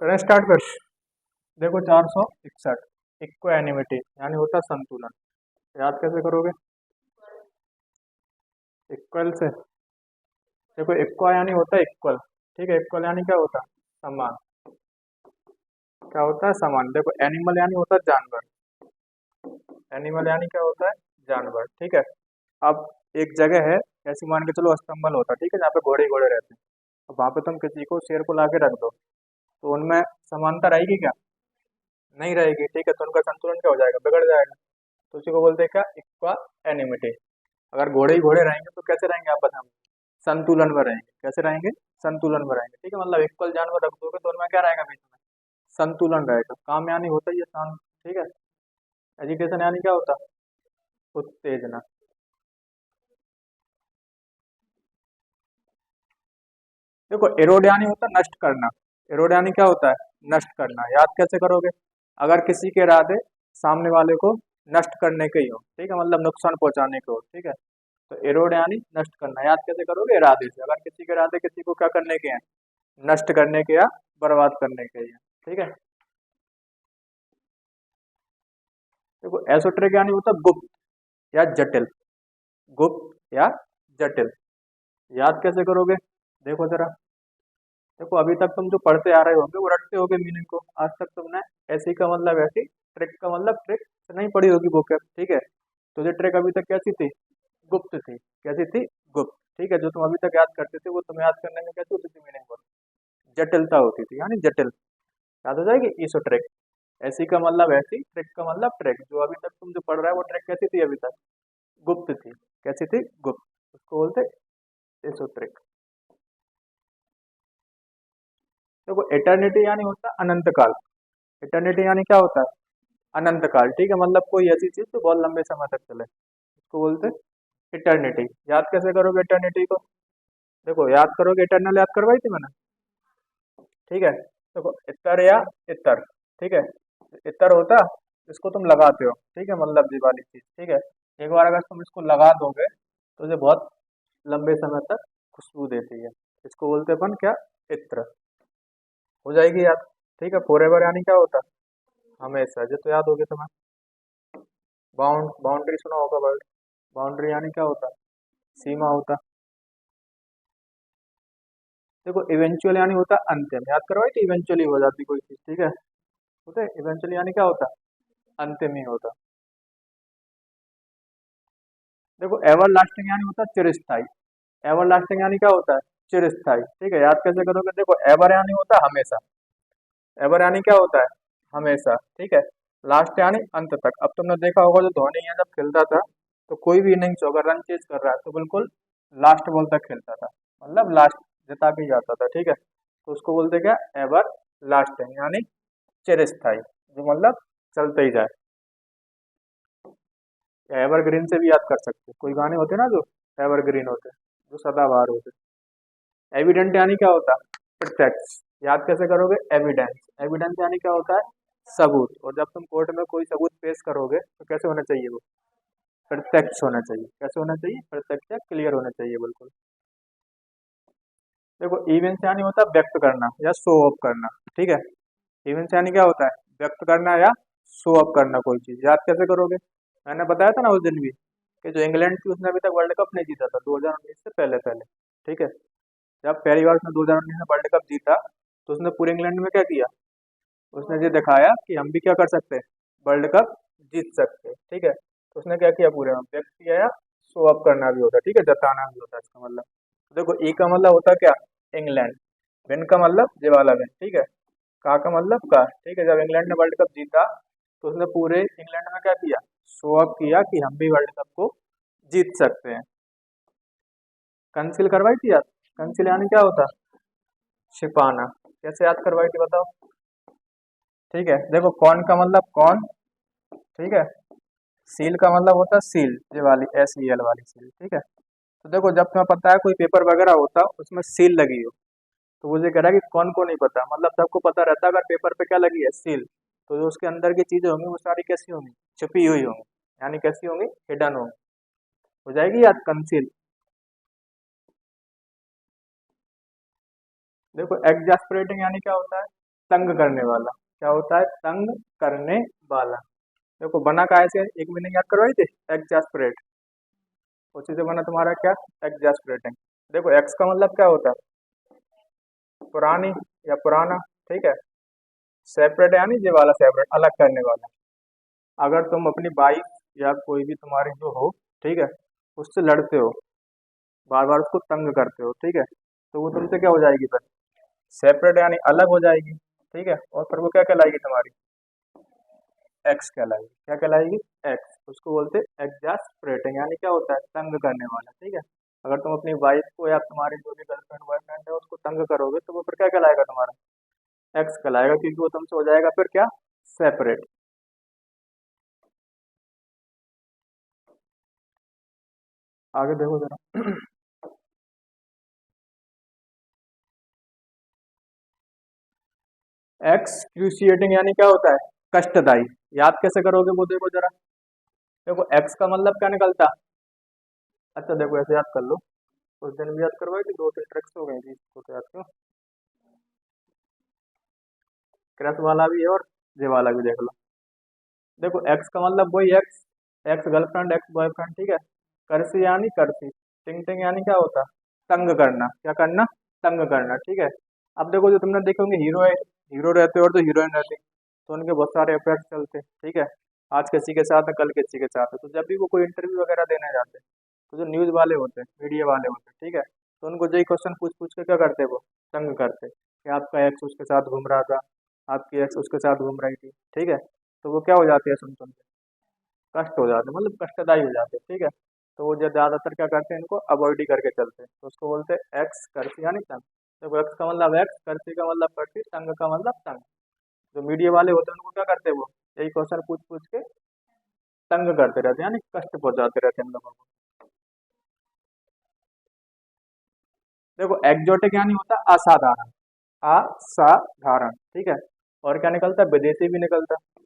करें स्टार्ट फिर। देखो 461 इक्व एनिमिटी यानी होता है संतुलन। याद कैसे करोगे? इक्वल से। देखो इक्वा यानी होता है इक्वल। ठीक है, इक्वल यानी क्या होता है? समान। क्या होता है? समान। देखो एनिमल यानी होता है जानवर। एनिमल यानी क्या होता है? जानवर। ठीक है। अब एक जगह है, ऐसी मान के चलो अस्तंबल होता है, ठीक है, जहाँ पे घोड़े ही घोड़े रहते हैं। अब वहां पे तुम किसी को शेर को लाके रख दो तो उनमें समानता रहेगी क्या? नहीं रहेगी। ठीक है, तो उनका संतुलन क्या हो जाएगा? बिगड़ जाएगा। तो उसी को बोलते हैं क्या? इक्वा एनिमिटी। अगर घोड़े ही घोड़े रहेंगे तो कैसे रहेंगे आप बताओ? संतुलन में रहेंगे। कैसे रहेंगे? संतुलन में रहेंगे। ठीक है, मतलब इक्वल जानवर रख दोगे तो उनमें क्या रहेगा? बीच में संतुलन रहेगा। काम यानी होता है ये शांत। ठीक है। एजुकेशन यानी क्या होता है? उत्तेजना। देखो एरोड यानी होता है नष्ट करना। एरोड यानी क्या होता है? नष्ट करना। याद कैसे करोगे? अगर किसी के इरादे सामने वाले को नष्ट करने के ही हो, ठीक है, मतलब नुकसान पहुंचाने के हो, ठीक है, तो एरोड यानी नष्ट करना। याद कैसे करोगे? इरादे से। अगर किसी के इरादे किसी को क्या करने के हैं? नष्ट करने के या बर्बाद करने के हैं। ठीक है। देखो एसोटेरिक यानी होता है गुप्त या जटिल। गुप्त या जटिल। याद कैसे करोगे? देखो जरा। देखो अभी तक तुम जो पढ़ते आ रहे होगे वो रटते होगे मीनिंग को। आज तक तुमने ऐसी का मतलब ऐसी, ट्रिक का मतलब ट्रिक से नहीं पढ़ी होगी बुक। ठीक है, तो ये ट्रिक अभी तक कैसी थी? गुप्त थी। कैसी थी? गुप्त। ठीक है, जो तुम अभी तक याद करते थे वो तुम्हें याद करने में कैसी होती थी? मीनिंग को जटिलता होती थी, यानी जटिल। याद हो जाएगी ईसो ट्रिक। ऐसी का मतलब ऐसी, ट्रिक का मतलब ट्रिक। जो अभी तक तुम जो पढ़ रहा है वो ट्रिक कैसी थी अभी तक? गुप्त थी। कैसी थी? गुप्त। उसको बोलते ईसो ट्रिक। देखो एटर्निटी यानी होता है अनंत काल। इटर्निटी यानी क्या होता है? अनंत काल। ठीक है, मतलब कोई ऐसी चीज जो बहुत लंबे समय तक चले, उसको बोलते हैं इटर्निटी। याद कैसे करोगे इटर्निटी को? देखो याद करोगे, इटर्नल याद करवाई थी मैंने। ठीक है। देखो इतर या इतर। ठीक है। इतर होता इसको तुम लगाते हो, ठीक है, मतलब ये वाली चीज। ठीक है, एक बार अगर तुम इसको लगा दोगे तो ये बहुत लंबे समय तक खुशबू देती है। इसको बोलते हैं अपन क्या? इत्र। हो जाएगी याद। ठीक है, फॉर एवर यानी क्या होता है? हमेशा। ये तो याद होगी तुम्हें। बाउंड्री सुना होगा वर्ड। बाउंड्री यानी क्या होता है? सीमा होता। देखो इवेंचुअल यानी होता है अंतिम। याद करवाई थी, इवेंचुअली हो जाती कोई चीज। ठीक है, होता है इवेंचुअली यानी क्या होता है? अंतिम ही होता। देखो एवर लास्टिंग यानी होता है चिरस्थाई। एवर लास्टिंग यानी क्या होता है? चिरस्थाई। ठीक है, याद कैसे करोगे? देखो एवर यानी होता है हमेशा। एवर यानी क्या होता है? हमेशा। ठीक है। लास्ट यानी अंत तक। अब तुमने देखा होगा जो धोनी है जब खेलता था तो कोई भी इनिंग्स अगर रन चेज कर रहा है तो बिल्कुल लास्ट बॉल तक खेलता था, मतलब लास्ट जिता के ही जाता था। ठीक है, तो उसको बोलते क्या? एवर लास्टिंग यानी चिरस्थाई, जो मतलब चलते ही जाए। या एवरग्रीन से भी याद कर सकते हो। कोई गाने होते हैं ना जो एवरग्रीन होते हैं, जो सदाबहार होते हैं। एविडेंट यानी क्या होता है? प्रत्यक्ष। याद कैसे करोगे? एविडेंस। एविडेंस यानी क्या होता है? सबूत। और जब तुम कोर्ट में कोई सबूत पेश करोगे तो कैसे होना चाहिए वो? प्रत्यक्ष होना चाहिए। कैसे होना चाहिए? प्रत्यक्ष, क्लियर होना चाहिए बिल्कुल। देखो इवेंस यानी होता है व्यक्त करना या शो ऑफ करना। ठीक है, इवेंस यानी क्या होता है? व्यक्त करना या शो ऑफ करना कोई चीज। याद कैसे करोगे? मैंने बताया था ना उस दिन भी कि जो इंग्लैंड थी उसने अभी तक वर्ल्ड कप नहीं जीता था 2019 से पहले पहले। ठीक है, जब पहली बार उसने 2019 में वर्ल्ड कप जीता तो उसने पूरे इंग्लैंड में क्या किया? उसने ये दिखाया कि हम भी क्या कर सकते हैं? वर्ल्ड कप जीत सकते हैं। ठीक है, तो उसने क्या किया? पूरे में व्यक्त किया या शो ऑफ करना भी होता है। ठीक है, जताना भी होता है इसका मतलब। देखो ई का मतलब होता है क्या? इंग्लैंड। विन का मतलब ये वाला विन। ठीक है, का मतलब का। ठीक है, जब इंग्लैंड ने वर्ल्ड कप जीता तो उसने पूरे इंग्लैंड में क्या किया? शो ऑफ किया कि हम भी वर्ल्ड कप को जीत सकते हैं। कंसील करवाई थी याद। कंसील यानी क्या होता? छिपाना। कैसे याद करवाई थी बताओ? ठीक है, देखो कौन का मतलब कौन। ठीक है, सील का मतलब होता है सील, ये वाली SEL वाली सील। ठीक है, तो देखो जब तुम्हें पता है कोई पेपर वगैरह होता उसमें सील लगी हो तो मुझे कह रहा है कि कौन को नहीं पता, मतलब सबको पता रहता है अगर पेपर पे क्या लगी है? सील। तो जो उसके अंदर की चीजें होंगी वो सारी कैसी होंगी? छुपी हुई होंगी, यानी कैसी होंगी? हिडन होंगी। हो जाएगी याद कंसील। देखो एग्जास्परेटिंग यानी क्या होता है? तंग करने वाला। क्या होता है? तंग करने वाला। देखो बना का ऐसे, एक मीनिंग याद करवाई थी, एग्जास्परेट। उसी से बना तुम्हारा क्या? एग्जास्परेटिंग। देखो एक्स का मतलब क्या होता है? पुरानी या पुराना, ठीक है। सेपरेट यानी ये वाला सेपरेट, अलग करने वाला। अगर तुम अपनी वाइफ या कोई भी तुम्हारी जो हो, ठीक है, उससे लड़ते हो, बार बार उसको तंग करते हो, ठीक है, तो वो तुमसे क्या हो जाएगी फिर? सेपरेट यानी अलग हो जाएगी, ठीक है। और फिर वो क्या कहलाएगी तुम्हारी? एक्स कहलाएगी। क्या कहलाएगी? एक्स। उसको बोलते हैं एग्जास्परेटिंग, यानी क्या होता है? तंग करने वाला, ठीक है। अगर तुम अपनी वाइफ को या तुम्हारी जो भी गर्लफ्रेंड बॉयफ्रेंड है उसको तंग करोगे तो वो फिर क्या कहलाएगा तुम्हारा? एक्स कहलाएगा, क्योंकि वो तुमसे हो जाएगा फिर क्या? सेपरेट। आगे देखो जरा। एक्सक्रूशिएटिंग यानी क्या होता है? कष्टदायी। याद कैसे करोगे वो देखो जरा। देखो एक्स का मतलब क्या निकलता? अच्छा देखो ऐसे याद कर लो, उस दिन भी याद करवाई थी, दो तीन ट्रिक्स हो गई थी, इसको तो याद क्यों। क्रश वाला भी है और ये वाला भी देख लो। देखो एक्स का मतलब वही x, ex girlfriend, ex boyfriend, ठीक है। करसी यानी करसी। टिंग टिंग यानी क्या होता? तंग करना। क्या करना? तंग करना, ठीक है। अब देखो जो तुमने देखे होंगे, हीरो है, हीरो रहते और जो हीरोइन रहती, तो उनके बहुत सारे अफेयर्स चलते, ठीक है। आज किसी के साथ है, कल किसी के साथ है, तो जब भी वो कोई इंटरव्यू वगैरह देने जाते हैं, तो जो न्यूज़ वाले होते हैं, मीडिया वाले होते हैं, ठीक है, तो उनको यही क्वेश्चन पूछ पूछ के क्या करते वो? तंग करते कि आपका एक्स उसके साथ घूम रहा था, आपकी एक्स उसके साथ घूम रही थी, ठीक है। तो वो क्या हो जाती है? सुन सुन के कष्ट हो जाते हैं, मतलब कष्टदायी हो जाते हैं, ठीक है। तो वो जो ज्यादातर क्या करते हैं, इनको अवॉइड ही करके चलते हैं, तो उसको बोलते हैं एक्स कर्सी यानी तंग। देखो एक्स का मतलब एक्स, कर्सी का मतलब कर्सी, तंग का मतलब तंग। जो मीडिया वाले होते हैं उनको क्या करते हैं वो? यही क्वेश्चन पूछ पूछ के तंग करते रहते हैं, यानी कष्ट पहुंचाते रहते हैं हम लोगों को। देखो एक्जोटिक यानी होता है असाधारण, असाधारण, ठीक है। और क्या निकलता है? विदेशी भी निकलता है।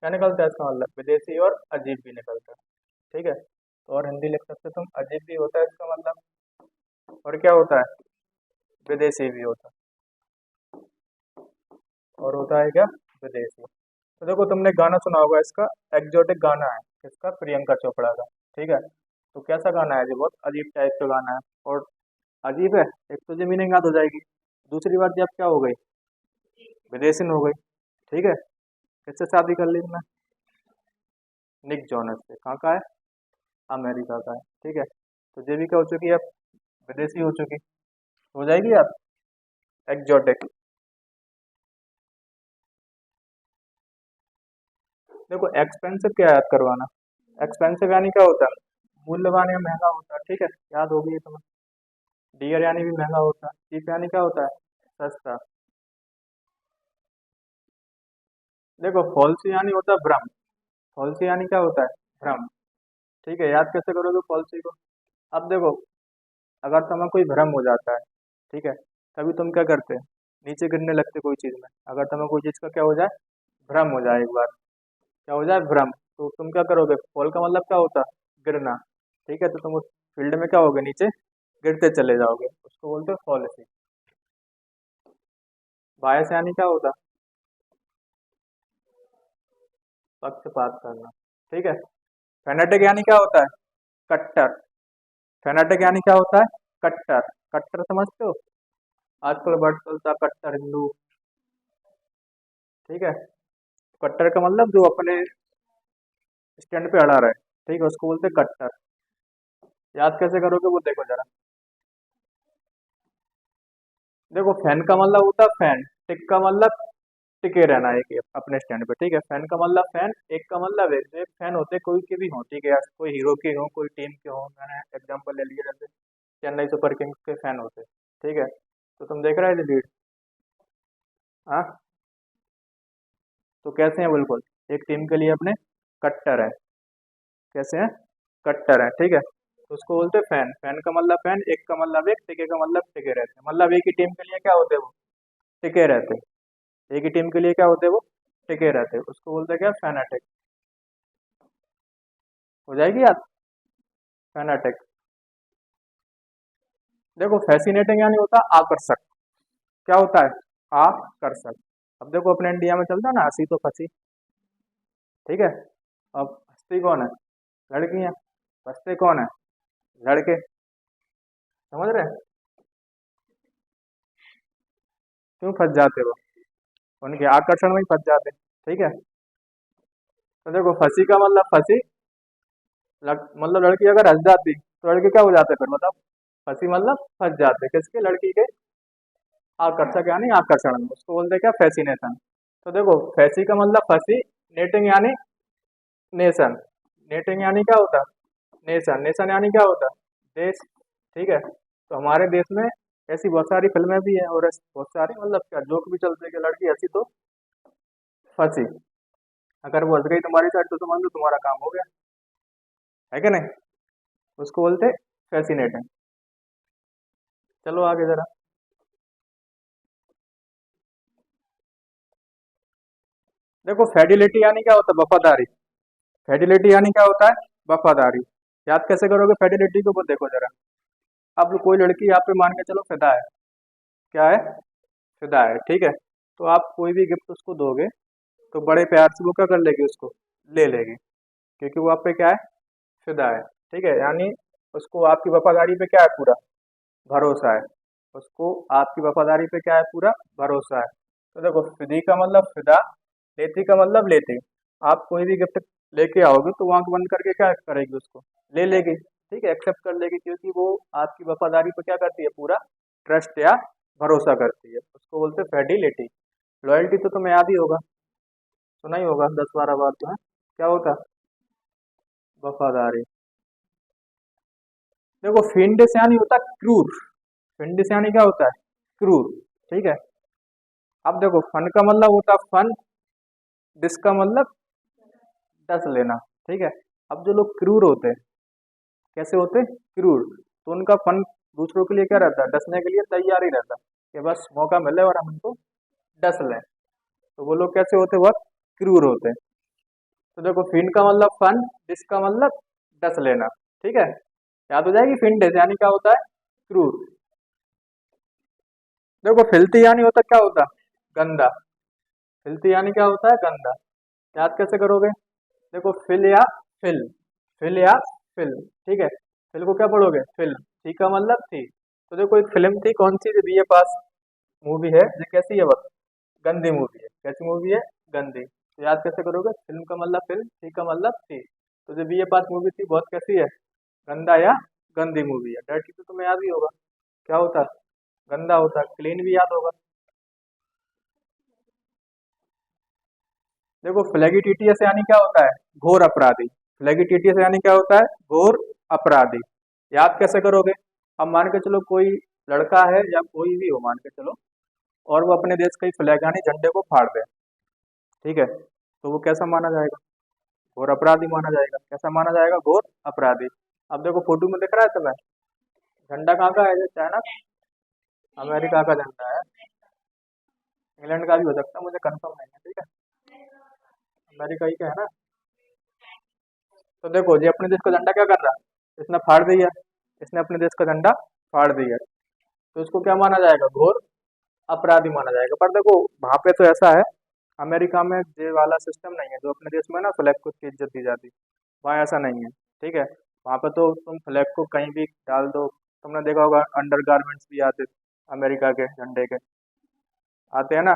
क्या निकलता है इसका मतलब? विदेशी और अजीब भी निकलता है, ठीक है। तो और हिंदी लिख सकते हो तुम, अजीब भी होता है इसका मतलब, और क्या होता है? विदेशी भी होता है, और होता है क्या? विदेशी। तो देखो तुमने गाना सुना होगा इसका, एक्जोटिक गाना है किसका? प्रियंका चोपड़ा का, ठीक है। तो कैसा गाना है? ये बहुत अजीब टाइप का गाना है, और अजीब है, एक तो ये मीनिंग याद हो जाएगी, दूसरी बात जब क्या हो गई? विदेशी हो गई, ठीक है। किससे शादी कर ली तुमने? निक जोनस से। कहाँ का है? अमेरिका का है, ठीक है। तो ये भी क्या हो चुकी है अब? विदेशी हो चुकी, हो जाएगी आप एक्जोटिक। देखो एक्सपेंसिव क्या याद करवाना? एक्सपेंसिव यानी क्या होता है? मूल्यवान या महंगा होता है, ठीक है, याद होगी ये तुम्हें। डियर यानी भी महंगा होता है, चीप यानी क्या होता है? सस्ता। देखो फॉल्सी यानी होता है भ्रम। फॉल्सी यानी क्या होता है? भ्रम, ठीक है। याद कैसे करोगे फॉल्सी को? अब देखो, अगर तुम्हें कोई भ्रम हो जाता है, ठीक है, तभी तुम क्या करते हैं? नीचे गिरने लगते कोई चीज में। अगर तुम्हें कोई चीज का क्या हो जाए? भ्रम हो जाए एक बार, क्या हो जाए? भ्रम, तो तुम क्या करोगे? फॉल का मतलब क्या होता है? गिरना, ठीक है। तो तुम उस फील्ड में क्या होगे? नीचे गिरते चले जाओगे, उसको बोलते हो फॉलिसी। बायस यानी क्या होता? पक्षपात करना, ठीक है। फेनेटिक यानी क्या होता है? कट्टर। फेनेटिक यानी क्या होता है? कट्टर। कट्टर समझते हो? आजकल वर्ड चलता है कट्टर हिंदू, ठीक है। कट्टर का मतलब जो अपने स्टैंड पे अड़ा रहे, ठीक है, उसको बोलते हैं कट्टर। याद कैसे करोगे वो देखो जरा। देखो फैन का मतलब होता है फैन, टिक का मतलब टिके रहना है कि अपने स्टैंड पे, ठीक है। फैन का मतलब फैन, एक का मतलब एक, जो एक फैन होते हैं कोई के भी हो, ठीक है, कोई हीरो के हो, कोई टीम के हो, मैंने एग्जांपल ले लिया जैसे चेन्नई सुपर किंग्स के फैन होते हैं, ठीक है। तो तुम देख रहे हो लीड, हाँ, तो कैसे हैं बिल्कुल, एक टीम के लिए अपने कट्टर है। कैसे हैं? कट्टर है, ठीक है। तो उसको बोलते हैं फैन। फैन का मतलब फैन, एक का मतलब एक, टिके का मतलब टिके रहते हैं, मतलब एक ही टीम के लिए क्या होते हैं वो? टिके रहते हैं। एक ही टीम के लिए क्या होते हैं वो? टिके रहते हैं, उसको बोलते हैं क्या? फैनाटिक। हो जाएगी याद? फैनाटिक। देखो फैसिनेटिंग यानी होता है आकर्षक। क्या होता है? आकर्षक। अब देखो अपने इंडिया में चलता है ना, हंसी तो फंसी, ठीक है। अब हंसती कौन है? लड़कियां। फंसते कौन है? लड़के। समझ रहे हैं? क्यों फंस जाते वो? उनके आकर्षण में ही फंस जाते, ठीक है। तो देखो फंसी का मतलब फंसी, मतलब लड़की अगर हंस जाती तो लड़के क्या हो जाते फिर, मतलब फंसी मतलब फंस जाते किसके? लड़की के आकर्षक यानी आकर्षण में, उसको बोलते क्या? फैसिनेशन। तो देखो फैसी का मतलब फंसी, नेटिंग यानी नेशन, नेटिंग यानी क्या होता है? नेशन, नेशन यानी क्या होता है? देश, ठीक है। तो हमारे देश में ऐसी बहुत सारी फिल्में भी हैं और ऐसी बहुत सारी मतलब क्या जोक भी चलते हैं कि लड़की हंसी तो फंसी, अगर वो हंस गई तुम्हारी साइड तो समझ लो तुम्हारा काम हो गया, है कि नहीं? उसको बोलते फैसिनेटिंग। चलो आगे जरा। देखो फेडिलिटी यानी क्या होता है? वफादारी। फेडिलिटी यानी क्या होता है? वफादारी। याद कैसे करोगे फेडिलिटी को? वो देखो जरा, अब कोई लड़की आप पे मान के चलो फिदा है, क्या है? फिदा है, ठीक है। तो आप कोई भी गिफ्ट उसको दोगे तो बड़े प्यार से वो क्या कर लेगी? उसको ले लेगी, क्योंकि वो आप पे क्या है? फिदा है, ठीक है। यानी उसको आपकी वफादारी पे क्या है? पूरा भरोसा है। उसको आपकी वफादारी पे क्या है? पूरा भरोसा है। तो देखो फिदी का मतलब फिदा, लेती का मतलब लेती। आप कोई भी गिफ्ट लेके आओगे तो वो आंख बंद करके क्या करेगी? उसको ले लेगी, ठीक है, एक्सेप्ट कर लेगी, क्योंकि वो आपकी वफादारी पे क्या करती है? पूरा ट्रस्ट या भरोसा करती है, उसको बोलते हैं फेडिलिटी। लॉयल्टी तो तुम्हें याद ही होगा, सुना ही होगा 10-12 बार तो है। क्या होता है? वफादारी। देखो फिंडिस यानी होता है क्रूर, फिंडिस यानी क्या होता है? क्रूर, ठीक है। अब देखो फन का मतलब होता है फन, डिस का मतलब डस लेना, ठीक है। अब जो लोग क्रूर होते हैं, कैसे होते हैं? क्रूर, तो उनका फन दूसरों के लिए क्या रहता है? डसने के लिए तैयार ही रहता है, कि बस मौका मिले और हम उनको डस लें। तो वो लोग कैसे होते हैं? बहुत क्रूर होते हैं। तो देखो फिन का मतलब फन, डिस का मतलब डस लेना, ठीक है। याद हो जाएगी फिन डिस यानी क्या होता है? क्रूर। देखो फिल्थी यानी होता क्या होता? गंदा। फिल्थी यानी क्या होता है? गंदा। याद कैसे करोगे? देखो फिल या फिल, फिल या फिल, ठीक है। फिल को क्या पढ़ोगे? फिल, थी का मतलब थी। तो देखो एक फिल्म थी, कौन सी? बी ए पास मूवी है, ये कैसी है? बस गंदी मूवी है। कैसी मूवी है? गंदी। तो याद कैसे करोगे? फिल्म का मतलब फिल्म, थी का मतलब थी। तो जो बी ए पास मूवी थी बहुत कैसी है? गंदा या गंदी मूवी है। डर्टी तो तुम्हें याद ही होगा, क्या होता है? गंदा होता है। क्लीन भी याद होगा। देखो फ्लैगिटिटियस यानी क्या होता है? घोर अपराधी। फ्लैगिटिटियस यानी क्या होता है? घोर अपराधी। याद कैसे करोगे? अब मान के चलो कोई लड़का है या कोई भी हो, मान के चलो, और वो अपने देश का ही फ्लैग यानी झंडे को फाड़ दे, ठीक है, तो वो कैसा माना जाएगा? घोर अपराधी माना जाएगा। कैसा माना जाएगा? घोर अपराधी। अब देखो फोटो में दिख रहा है तुम्हें, झंडा कहाँ का है? ये चाइना, अमेरिका का झंडा है। इंग्लैंड का भी हो सकता है, मुझे कंफर्म नहीं है, ठीक है। अमेरिका ही का है ना। तो देखो ये अपने देश का झंडा क्या कर रहा है? इसने फाड़ दिया, इसने अपने देश का झंडा फाड़ दिया, तो इसको क्या माना जाएगा? घोर अपराधी माना जाएगा। पर देखो वहां पे तो ऐसा है, अमेरिका में ये वाला सिस्टम नहीं है जो अपने देश में ना फ्लैग को इतनी इज्जत दी जाती, वहाँ ऐसा नहीं है, ठीक है। वहाँ पे तो तुम फ्लैग को कहीं भी डाल दो। तुमने देखा होगा अंडर गारमेंट्स भी आते अमेरिका के झंडे के, आते हैं ना।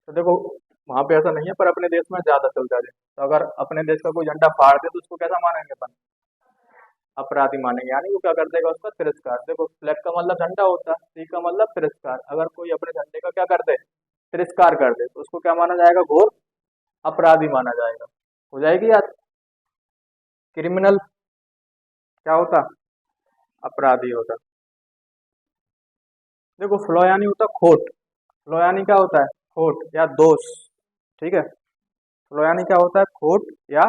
तो देखो वहाँ पे ऐसा नहीं है, पर अपने देश में ज्यादा चलता है। तो अगर अपने देश का कोई झंडा फाड़ दे तो उसको कैसा मानेंगे अपन? अपराधी मानेंगे, यानी वो क्या कर देगा? उसका तिरस्कार। देखो फ्लैग का मतलब झंडा होता है, सी का मतलब तिरस्कार। अगर कोई अपने झंडे का क्या कर दे? तिरस्कार कर दे, तो उसको क्या माना जाएगा? घोर अपराधी माना जाएगा। हो जाएगी याद। क्रिमिनल क्या होता? अपराधी होता। देखो फ्लॉ यानी होता खोट। फ्लॉ यानी क्या होता है? खोट या दोष, ठीक है। फ्लॉ यानी क्या होता है? खोट या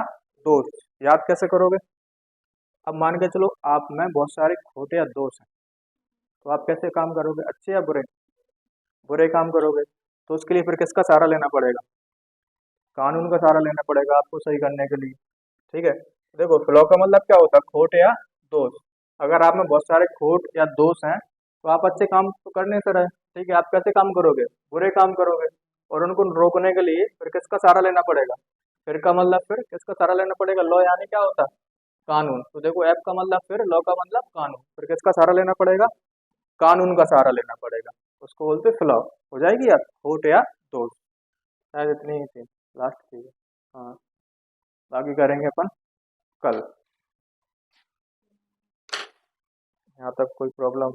दोष। याद कैसे करोगे? अब मान के चलो आप में बहुत सारे खोटे या दोष हैं, तो आप कैसे काम करोगे? अच्छे या बुरे? बुरे काम करोगे। तो उसके लिए फिर किसका सहारा लेना पड़ेगा? कानून का सहारा लेना पड़ेगा आपको सही करने के लिए, ठीक है। देखो फ्लॉ का मतलब क्या होता है? खोट या दोष। अगर आप में बहुत सारे खोट या दोष हैं तो आप अच्छे काम तो कर नहीं रहे, ठीक है, आप कैसे काम करोगे? बुरे काम करोगे। और उनको रोकने के लिए फिर किसका सहारा लेना पड़ेगा? फिर का मतलब फिर किसका सहारा लेना पड़ेगा? लॉ यानी क्या होता है? कानून। तो देखो एफ का मतलब फिर, लॉ का मतलब कानून, फिर किसका सहारा लेना पड़ेगा? कानून का सहारा लेना पड़ेगा। उसको बोलते फ्लॉ। हो जाएगी यार, होट या दोस्त। शायद इतनी ही थी, लास्ट थी। हाँ, बाकी करेंगे अपन कल। यहाँ तक कोई प्रॉब्लम